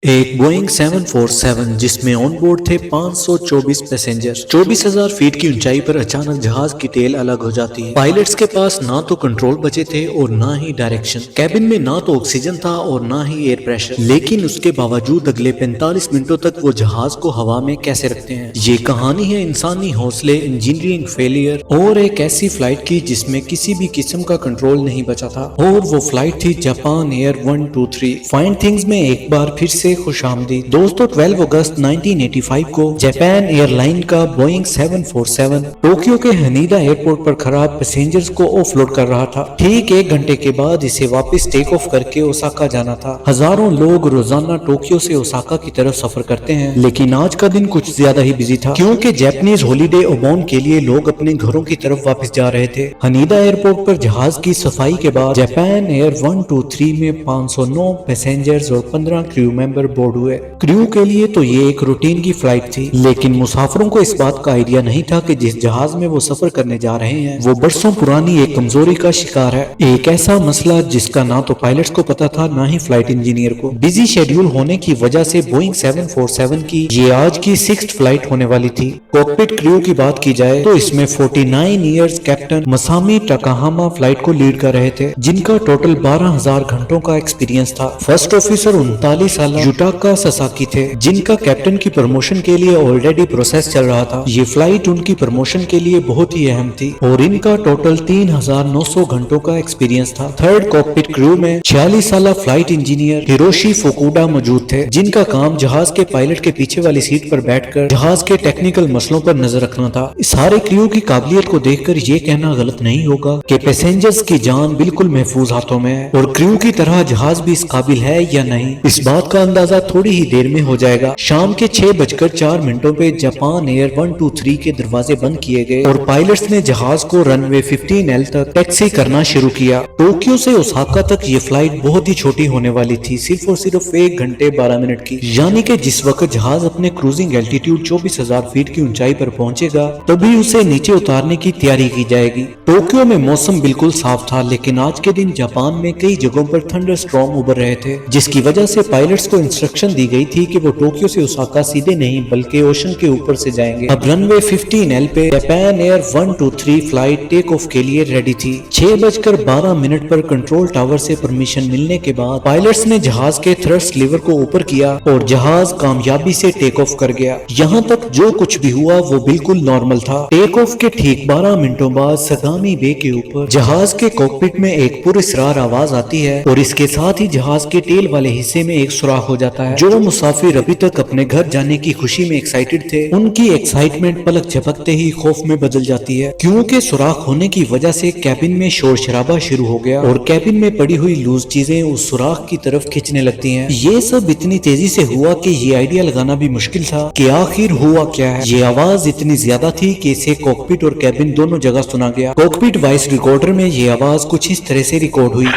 ایک بوئنگ 747 جس میں آن بورڈ تھے 524 پیسنجر 24,000 فیٹ کی اونچائی پر اچانک جہاز کی ٹیل الگ ہو جاتی ہے۔ پائلٹس کے پاس نہ تو کنٹرول بچے تھے اور نہ ہی ڈائریکشن، کیبن میں نہ تو آکسیجن تھا اور نہ ہی ایئر پریشر، لیکن اس کے باوجود اگلے 45 منٹوں تک وہ جہاز کو ہوا میں کیسے رکھتے ہیں۔ یہ کہانی ہے انسانی حوصلے، انجینئرنگ فیلئر اور ایک ایسی فلائٹ کی جس میں کسی بھی قسم کا کنٹرول نہیں بچا تھا، اور وہ فلائٹ تھی جاپان ایئر 123۔ فائنڈ تھنگز میں ایک بار پھر سے خوش آمدید دوستو۔ 12 اگست 1985 کو جاپان ایئر لائن کا بوئنگ 747 ٹوکیو کے ہنیدا ایئرپورٹ پر خراب پیسنجرز کو آف لوڈ کر رہا تھا۔ ٹھیک ایک گھنٹے کے بعد اسے واپس ٹیک آف کر کے اوساکا جانا تھا۔ ہزاروں لوگ روزانہ ٹوکیو سے اوساکا کی طرف سفر کرتے ہیں، لیکن آج کا دن کچھ زیادہ ہی بزی تھا، کیونکہ جاپنیز ہالیڈے اوبون کے لیے لوگ اپنے گھروں کی طرف واپس جا رہے تھے۔ ہنیدا ایئرپورٹ پر جہاز کی صفائی کے بعد جاپان ایئر 123 میں 509 پیسنجرز اور 15 کریو ممبر بورڈ ہوئے۔ کریو کے لیے تو یہ ایک روٹین کی فلائٹ تھی، لیکن مسافروں کو اس بات کا آئیڈیا نہیں تھا کہ جس جہاز میں وہ سفر کرنے جا رہے ہیں وہ برسوں پرانی ایک کمزوری کا شکار ہے، ایک ایسا مسئلہ جس کا نہ تو پائلٹس کو پتا تھا نہ ہی فلائٹ انجینئر کو۔ بزی شیڈیول ہونے کی وجہ سے بوئنگ 747 کی یہ آج کی 6th فلائٹ ہونے والی تھی۔ کاکپٹ کریو کی بات کی جائے تو اس میں 49 ایئرز کیپٹن مسامی ٹاکاہاما فلائٹ کو لیڈ کر رہے تھے، جن کا ٹوٹل 12,000 گھنٹوں کا ایکسپیرینس تھا۔ فرسٹ آفیسر 39 سالہ یوٹاکا ساساکی تھے، جن کا کیپٹن کی پروموشن کے لیے آلریڈی پروسیس چل رہا تھا۔ یہ فلائٹ ان کی پروموشن کے لیے بہت ہی اہم تھی اور ان کا ٹوٹل 3,900 گھنٹوں کا ایکسپیرینس تھا۔ تھرڈ کاکپٹ کریو میں 46 سالہ فلائٹ انجینئر ہیروشی فوکوڈا موجود تھے، جن کا کام جہاز کے پائلٹ کے پیچھے والی سیٹ پر بیٹھ کر جہاز کے ٹیکنیکل مسئلوں پر نظر رکھنا تھا۔ سارے کریو کی قابلیت کو دیکھ کر یہ کہنا غلط نہیں ہوگا کہ پیسنجرز کی جان بالکل محفوظ ہاتھوں میں ہے، اور کریو کی طرح جہاز بھی اس قابل ہے یا نہیں، اس بات کا اندازہ تھوڑی ہی دیر میں ہو جائے گا۔ شام کے 6:04 پہ جاپان ایئر 123 کے دروازے بند کیے گئے اور پائلٹس نے جہاز کو رن وے 15L تک ٹیکسی کرنا شروع کیا۔ ٹوکیو سے اوساکا تک یہ فلائٹ بہت ہی چھوٹی ہونے والی تھی، صرف اور صرف 1 گھنٹے 12 منٹ کی، یعنی کہ جس وقت جہاز اپنے کروزنگ الٹیٹیوڈ 24,000 فیٹ کی اونچائی پر پہنچے گا تبھی اسے نیچے اتارنے کی تیاری کی جائے گی۔ ٹوکیو میں موسم بالکل صاف تھا، لیکن آج کے دن جاپان میں کئی جگہوں پر تھنڈر سٹارم ابھر رہے تھے، جس کی وجہ سے پائلٹس کو انسٹرکشن دی گئی تھی کہ وہ ٹوکیو سے اوساکا سیدھے نہیں بلکہ اوشن کے اوپر سے جائیں گے۔ اب رن وے 15L پہ Japan Air 123 flight take off کے لیے ریڈی تھی۔ 6:12 پر کنٹرول ٹاور سے پرمیشن ملنے کے بعد پائلٹس نے جہاز کے تھرسٹ لیور کو اوپر کیا اور جہاز کامیابی سے ٹیک آف کر گیا۔ یہاں تک جو کچھ بھی ہوا وہ بالکل نارمل تھا۔ ٹیک آف کے ٹھیک 12 منٹوں بعد سگامی بے کے اوپر جہاز کے کاکپٹ میں ایک پراسرار آواز آتی ہے اور اس کے ساتھ ہی جہاز کے ٹیل والے حصے میں ایک سوراخ ہو جاتا ہے۔ جو مسافر ابھی تک اپنے گھر جانے کی خوشی میں ایکسائٹڈ تھے، ان کی ایکسائٹمنٹ پلک جھپکتے ہی خوف میں بدل جاتی ہے، کیونکہ سوراخ ہونے کی وجہ سے کیبن میں شور شرابہ شروع ہو گیا اور کیبن میں پڑی ہوئی لوز چیزیں اس سوراخ کی طرف کھینچنے لگتی ہیں۔ یہ سب اتنی تیزی سے ہوا کہ یہ آئیڈیا لگانا بھی مشکل تھا کہ آخر ہوا کیا ہے۔ یہ آواز اتنی زیادہ تھی کہ اسے کاکپٹ اور کیبن دونوں جگہ سنا گیا۔ کاکپٹ وائس ریکارڈر میں یہ آواز کچھ اس طرح سے ریکارڈ ہوئی۔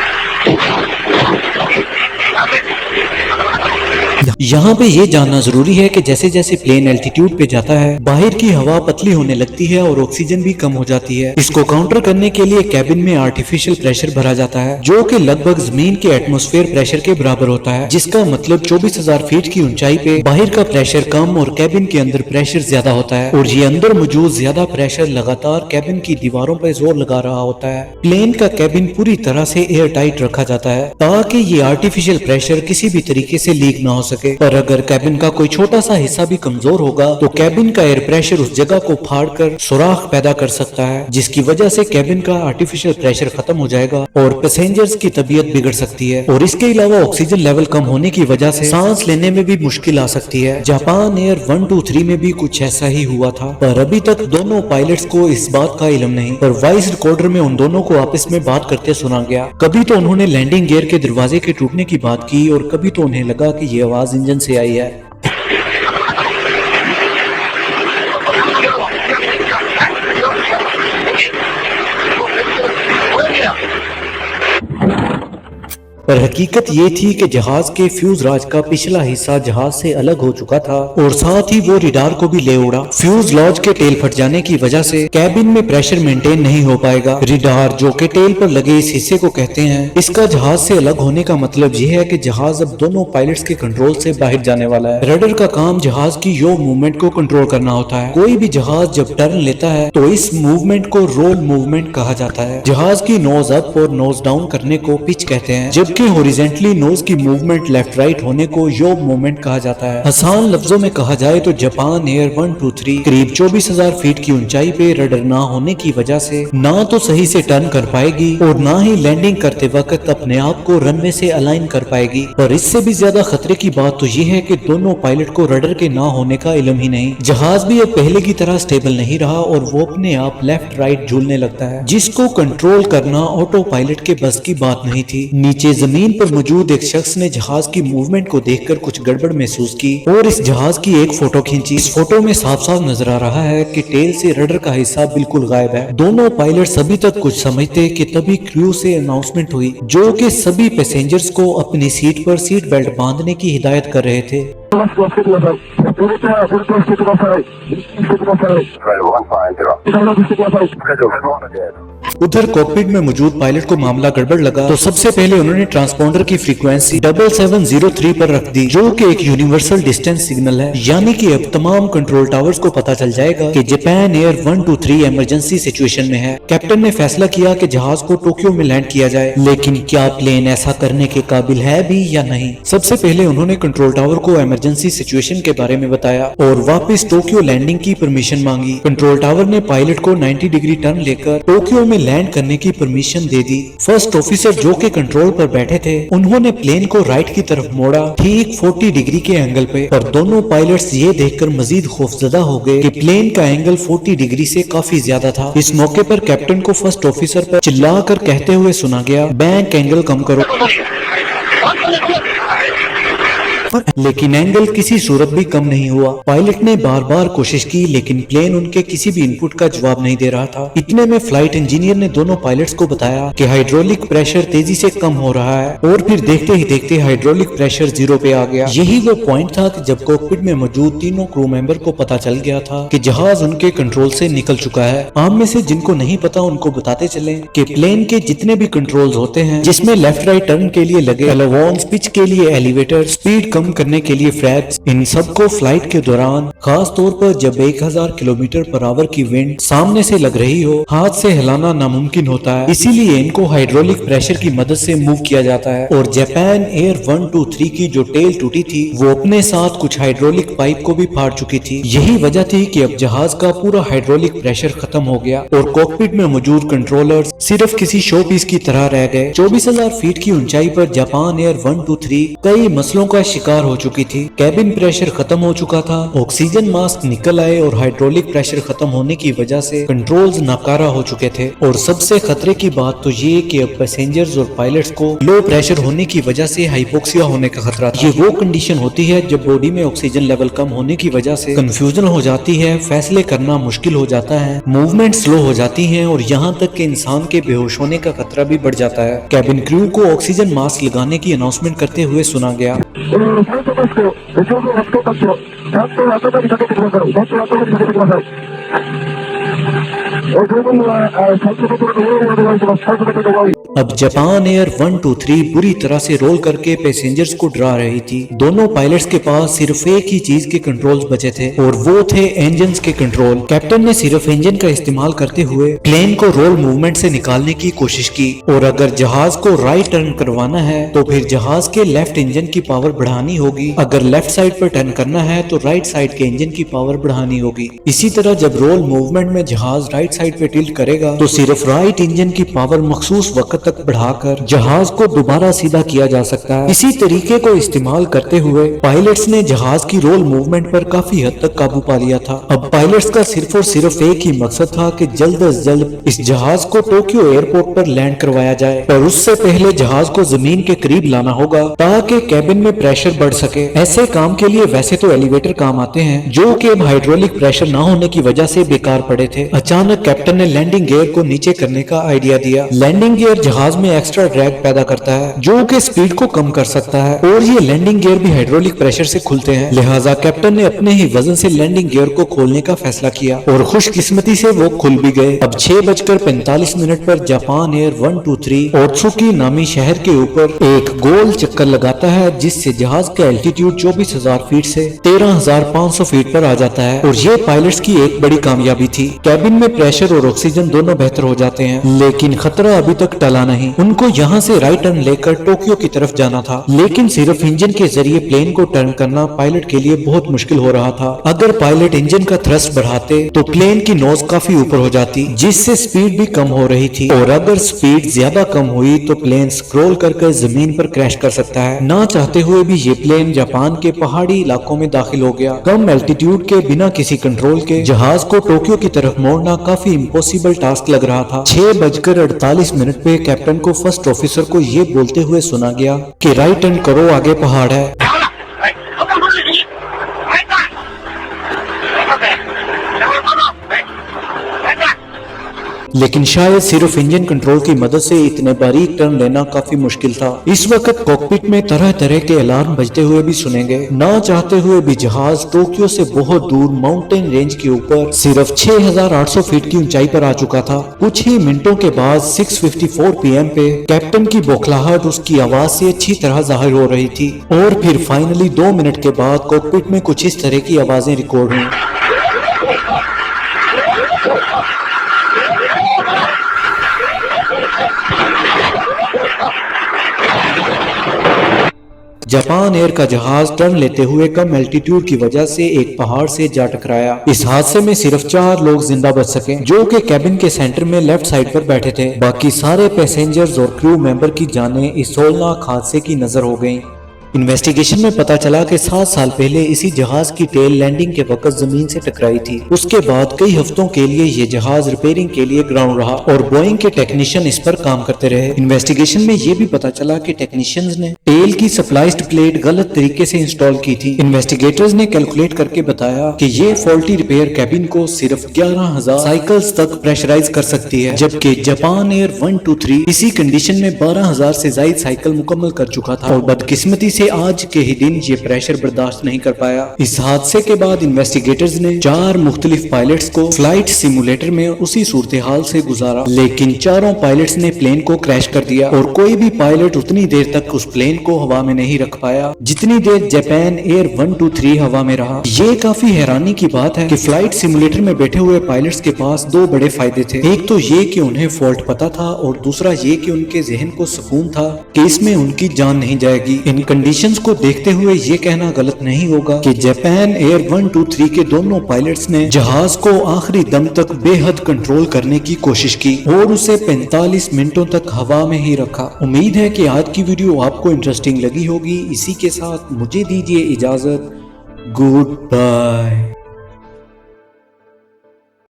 یہاں پہ یہ جاننا ضروری ہے کہ جیسے جیسے پلین الٹیٹیوڈ پہ جاتا ہے باہر کی ہوا پتلی ہونے لگتی ہے اور آکسیجن بھی کم ہو جاتی ہے۔ اس کو کاؤنٹر کرنے کے لیے کیبن میں آرٹیفیشل پریشر بھرا جاتا ہے، جو کہ لگ بھگ زمین کے ایٹماسفیئر پریشر کے برابر ہوتا ہے، جس کا مطلب 24,000 فیٹ کی اونچائی پہ باہر کا پریشر کم اور کیبن کے اندر پریشر زیادہ ہوتا ہے، اور یہ اندر موجود زیادہ پریشر لگاتار کیبن کی دیواروں پہ زور لگا رہا ہوتا ہے۔ پلین کا کیبن پوری طرح سے ایئر ٹائٹ رکھا جاتا ہے تاکہ یہ آرٹیفیشل پریشر کسی بھی طریقے سے لیک نہ ہو سکے، پر اگر کیبن کا کوئی چھوٹا سا حصہ بھی کمزور ہوگا تو کیبن کا ایئر پریشر اس جگہ کو پھاڑ کر سوراخ پیدا کر سکتا ہے، جس کی وجہ سے کیبن کا آرٹیفیشل پریشر ختم ہو جائے گا اور پیسنجرز کی طبیعت بگڑ سکتی ہے، اور اس کے علاوہ آکسیجن لیول کم ہونے کی وجہ سے سانس لینے میں بھی مشکل آ سکتی ہے۔ جاپان ایئر 123 میں بھی کچھ ایسا ہی ہوا تھا، پر ابھی تک دونوں پائلٹس کو اس بات کا علم نہیں، پر وائس ریکارڈر میں ان دونوں کو آپس میں بات کرتے سنا گیا۔ کبھی تو انہوں نے لینڈنگ گیئر کے دروازے کے ٹوٹنے کی بات کی اور کبھی تو انہیں لگا کہ یہ آواز انجن سے آئی ہے۔ पर हकीकत ये थी कि जहाज के फ्यूजलाज का पिछला हिस्सा जहाज से अलग हो चुका था और साथ ही वो रडार को भी ले उड़ा। फ्यूजलाज के टेल फट जाने की वजह से कैबिन में प्रेशर मेंटेन नहीं हो पाएगा। रडार जो कि टेल पर लगे इस हिस्से को कहते हैं, इसका जहाज से अलग होने का मतलब ये है कि जहाज अब दोनों पायलट्स के कंट्रोल से बाहर जाने वाला है। रडर का काम जहाज की यो मूवमेंट को कंट्रोल करना होता है। कोई भी जहाज जब टर्न लेता है तो इस मूवमेंट को रोल मूवमेंट कहा जाता है। जहाज की नोज अप और नोज डाउन करने को पिच कहते हैं, जबकि हॉरिजॉन्टली नोज की मूवमेंट लेफ्ट राइट होने को यो मूवमेंट कहा जाता है। आसान लफ्जों में कहा जाए तो जापान एयर 123 करीब 24,000 फीट की ऊंचाई पे रडर ना होने की वजह से ना तो सही से टर्न कर पाएगी और ना ही लैंडिंग करते वक्त अपने आप को रनवे से अलाइन कर पाएगी। और इससे भी ज्यादा खतरे की बात तो ये है कि दोनों पायलट को रडर के ना होने का इल्म ही नहीं। जहाज भी अब पहले की तरह स्टेबल नहीं रहा और वो अपने आप लेफ्ट राइट झूलने लगता है, जिसको कंट्रोल करना ऑटो पायलट के बस की बात नहीं थी। नीचे जमीन पर मौजूद एक शख्स ने जहाज की मूवमेंट को देखकर कुछ गड़बड़ महसूस की और इस जहाज की एक फोटो खींची। इस फोटो में साफ साफ नजर आ रहा है कि टेल से रडर का हिस्सा बिल्कुल गायब है। दोनों पायलट अभी तक कुछ समझते कि तभी क्रू से अनाउंसमेंट हुई, जो कि सभी पैसेंजर्स को अपनी सीट पर सीट बेल्ट बांधने की हिदायत कर रहे थे। उधर कॉकपिट में मौजूद पायलट को मामला गड़बड़ लगा तो सबसे पहले उन्होंने ट्रांसपोंडर की फ्रीक्वेंसी 7703 पर रख दी, जो कि एक यूनिवर्सल डिस्टेंस सिग्नल है। यानी कि अब तमाम कंट्रोल टावर्स को पता चल जाएगा कि जापान एयर 123 इमरजेंसी सिचुएशन में है। कैप्टन ने फैसला किया कि जहाज को टोक्यो में लैंड किया जाए, लेकिन क्या प्लेन ऐसा करने के काबिल है भी या नहीं। सबसे पहले उन्होंने कंट्रोल टावर को इमरजेंसी सिचुएशन के बारे में बताया और वापस टोक्यो लैंडिंग की परमिशन मांगी। कंट्रोल टावर ने पायलट को 90 डिग्री टर्न लेकर टोक्यो में लैंड करने की परमिशन दे दी। फर्स्ट ऑफिसर जो के कंट्रोल पर बैठे थे, उन्होंने प्लेन को राइट की तरफ मोड़ा, ठीक 40 डिग्री के एंगल पे। पर दोनों पायलट्स ये देखकर मजीद खौफजदा हो गए कि प्लेन का एंगल 40 डिग्री से काफी ज्यादा था। इस मौके पर कैप्टन को फर्स्ट ऑफिसर पर चिल्लाकर कहते हुए सुना गया, बैंक एंगल कम करो। लेकिन एंगल किसी सूरत भी कम नहीं हुआ। पायलट ने बार बार कोशिश की, लेकिन प्लेन उनके किसी भी इनपुट का जवाब नहीं दे रहा था। इतने में फ्लाइट इंजीनियर ने दोनों पायलट्स को बताया कि हाइड्रोलिक प्रेशर तेजी से कम हो रहा है और फिर देखते ही देखते हाइड्रोलिक प्रेशर 0 पे आ गया। यही वो पॉइंट था कि जब कॉकपिट में मौजूद तीनों क्रू मेंबर को पता चल गया था कि जहाज उनके कंट्रोल से निकल चुका है। आप में से जिनको नहीं पता उनको बताते चले कि प्लेन के जितने भी कंट्रोल्स होते हैं, जिसमें लेफ्ट राइट टर्न के लिए लगे एलोवॉन्स, पिच के लिए एलिवेटर, स्पीड कम करने के लिए फ्लैप्स, इन सबको फ्लाइट के दौरान, खास तौर पर जब 1000 किलोमीटर पर आवर की विंड सामने से लग रही हो, हाथ से हिलाना नामुमकिन होता है। इसीलिए इनको हाइड्रोलिक प्रेशर की मदद से मूव किया जाता है। और जापान एयर 123 की जो टेल टूटी थी, वो अपने साथ कुछ हाइड्रोलिक पाइप को भी फाड़ चुकी थी। यही वजह थी कि अब जहाज का पूरा हाइड्रोलिक प्रेशर खत्म हो गया और कॉकपिट में मौजूद कंट्रोलर्स सिर्फ किसी शो पीस की तरह रह गए। 24,000 फीट की ऊंचाई पर जापान एयर 123 कई मसलों का शिकार हो चुकी थी। कैबिन प्रेशर खत्म हो चुका था, ऑक्सीजन मास्क निकल आए और हाइड्रोलिक प्रेशर खत्म होने की वजह से कंट्रोल्स नाकारा हो चुके थे। और सबसे खतरे की बात तो ये कि अब पैसेंजर्स और पायलट्स को लो प्रेशर होने की वजह से हाइपोक्सिया होने का खतरा था। ये वो कंडीशन होती है जब बॉडी में ऑक्सीजन लेवल कम होने की वजह से कंफ्यूजन हो जाती है, फैसले करना मुश्किल हो जाता है, मूवमेंट स्लो हो जाती है और यहाँ तक कि इंसान के बेहोश होने का खतरा भी बढ़ जाता है। कैबिन क्रू को ऑक्सीजन मास्क लगाने की अनाउंसमेंट करते हुए सुना गया। अब जापान एयर 123 बुरी तरह से रोल करके पैसेंजर्स को डरा रही थी। दोनों पायलट्स के पास सिर्फ एक ही चीज के कंट्रोल्स बचे थे और वो थे इंजन्स के कंट्रोल। कैप्टन ने सिर्फ इंजन का इस्तेमाल करते हुए प्लेन को रोल मूवमेंट से निकालने की कोशिश की और अगर जहाज को राइट टर्न करवाना है तो फिर जहाज के लेफ्ट इंजन की पावर बढ़ानी होगी, अगर लेफ्ट साइड पर टर्न करना है तो राइट साइड के इंजन की पावर बढ़ानी होगी। इसी तरह जब रोल मूवमेंट में जहाज राइट साइड पे टिल्ट करेगा तो सिर्फ राइट इंजन की पावर मखसूस वक्त तक बढ़ाकर जहाज को दोबारा सीधा किया जा सकता है। इसी तरीके को इस्तेमाल करते हुए पायलट्स ने जहाज की रोल मूवमेंट पर काफी हद तक काबू पा लिया था। अब पायलट्स का सिर्फ और सिर्फ एक ही मकसद था कि जल्द अज जल्द इस जहाज को टोक्यो एयरपोर्ट पर लैंड करवाया जाए, पर उससे पहले जहाज को जमीन के करीब लाना होगा ताकि कैबिन में प्रेशर बढ़ सके। ऐसे काम के लिए वैसे तो एलिवेटर काम आते हैं, जो कि हाइड्रोलिक प्रेशर न होने की वजह से बेकार पड़े थे। अचानक कैप्टन ने लैंडिंग गियर को नीचे करने का आइडिया दिया। लैंडिंग गियर जहाज में एक्स्ट्रा ड्रैग पैदा करता है जो कि स्पीड को कम कर सकता है और ये लैंडिंग गियर भी हाइड्रोलिक प्रेशर से खुलते हैं। लिहाजा कैप्टन ने अपने ही वजन से लैंडिंग गियर को खोलने का फैसला किया और खुशकिस्मती से वो खुल भी गए। अब 6:45 पर जापान एयर 123 ओत्सुकी नामी शहर के ऊपर एक गोल चक्कर लगाता है जिससे जहाज का एल्टीट्यूड 24,000 फीट से 13,500 फीट पर आ जाता है और ये पायलट्स की एक बड़ी कामयाबी थी। कैबिन में प्रेशर और ऑक्सीजन दोनों बेहतर हो जाते हैं, लेकिन खतरा अभी तक टला नहीं। उनको यहाँ से राइट टर्न लेकर टोक्यो की तरफ जाना था, लेकिन सिर्फ इंजन के जरिए प्लेन को टर्न करना पायलट के लिए बहुत मुश्किल हो रहा था। अगर पायलट इंजन का थ्रस्ट बढ़ाते तो प्लेन की नोज काफी ऊपर हो जाती, जिससे स्पीड भी कम हो रही थी और अगर स्पीड ज्यादा कम हुई तो प्लेन स्क्रॉल करके जमीन पर क्रैश कर सकता है। ना चाहते हुए भी ये प्लेन जापान के पहाड़ी इलाकों में दाखिल हो गया। कम एल्टीट्यूड के बिना किसी कंट्रोल के जहाज को टोक्यो की तरफ मोड़ना काफी इम्पॉसिबल टास्क लग रहा था। 6:48 पे कैप्टन को फर्स्ट ऑफिसर को ये बोलते हुए सुना गया कि राइट टर्न करो, आगे पहाड़ है। लेकिन शायद सिर्फ इंजन कंट्रोल की मदद से इतने बारीक टर्न लेना काफी मुश्किल था। इस वक्त कॉकपिट में तरह तरह के अलार्म बजते हुए भी सुनेंगे। ना चाहते हुए भी जहाज टोक्यो से बहुत दूर माउंटेन रेंज के ऊपर सिर्फ 6,800 फीट की ऊंचाई पर आ चुका था। कुछ ही मिनटों के बाद 6:54 PM पे कैप्टन की बौखलाहट उसकी आवाज से अच्छी तरह जाहिर हो रही थी और फिर फाइनली 2 मिनट के बाद कॉकपिट में कुछ इस तरह की आवाजें रिकॉर्ड हुई। जापान एयर का जहाज टर्न लेते हुए कम एल्टीट्यूड की वजह से एक पहाड़ से जा टकराया। इस हादसे में सिर्फ 4 लोग जिंदा बच सके, जो कि कैबिन के सेंटर में लेफ्ट साइड पर बैठे थे। बाकी सारे पैसेंजर्स और क्रू मेंबर की जानें इस होलनाक हादसे की नजर हो गईं। इन्वेस्टिगेशन में पता चला कि 7 साल पहले इसी जहाज की टेल लैंडिंग के वक्त जमीन से टकराई थी। उसके बाद कई हफ्तों के लिए ये जहाज रिपेयरिंग के लिए ग्राउंड रहा और बोइंग के टेक्नीशियन इस पर काम करते रहे। इन्वेस्टिगेशन में ये भी पता चला कि टेक्नीशियंस ने टेल की सप्लाइज्ड प्लेट गलत तरीके से इंस्टॉल की थी। इन्वेस्टिगेटर्स ने कैलकुलेट करके बताया कि ये फॉल्टी रिपेयर कैबिन को सिर्फ 11,000 साइकिल्स तक प्रेशराइज कर सकती है, जबकि जापान एयर 123 इसी कंडीशन में 12,000 से ज्यादा साइकिल मुकम्मल कर चुका था और बदकिस्मती से आज के ही दिन ये प्रेशर बर्दाश्त नहीं कर पाया। इस हादसे के बाद इन्वेस्टिगेटर्स ने 4 मुख्तलिफ पायलट्स को फ्लाइट सिमुलेटर में उसी सूरत हाल से गुजारा, लेकिन चारों पायलट्स ने प्लेन को क्रैश कर दिया और कोई भी पायलट उतनी देर तक उस प्लेन को हवा में नहीं रख पाया जितनी देर जापान एयर 123 हवा में रहा। ये काफी हैरानी की बात है कि फ्लाइट सिमुलेटर में बैठे हुए पायलट्स के पास 2 बड़े फायदे थे। एक तो ये कि उन्हें फॉल्ट पता था और दूसरा ये कि उनके जहन को सुकून था कि इसमें उनकी जान नहीं जाएगी। इन कंडीशंस को देखते हुए ये कहना गलत नहीं होगा कि जापान एयर 123 के दोनों पायलट्स ने जहाज को आखिरी दम तक बेहद कंट्रोल करने की कोशिश की और उसे 45 मिनटों तक हवा में ही रखा। उम्मीद है कि आज की वीडियो आपको इंटरेस्टिंग लगी होगी। इसी के साथ मुझे दीजिए इजाजत। Good bye.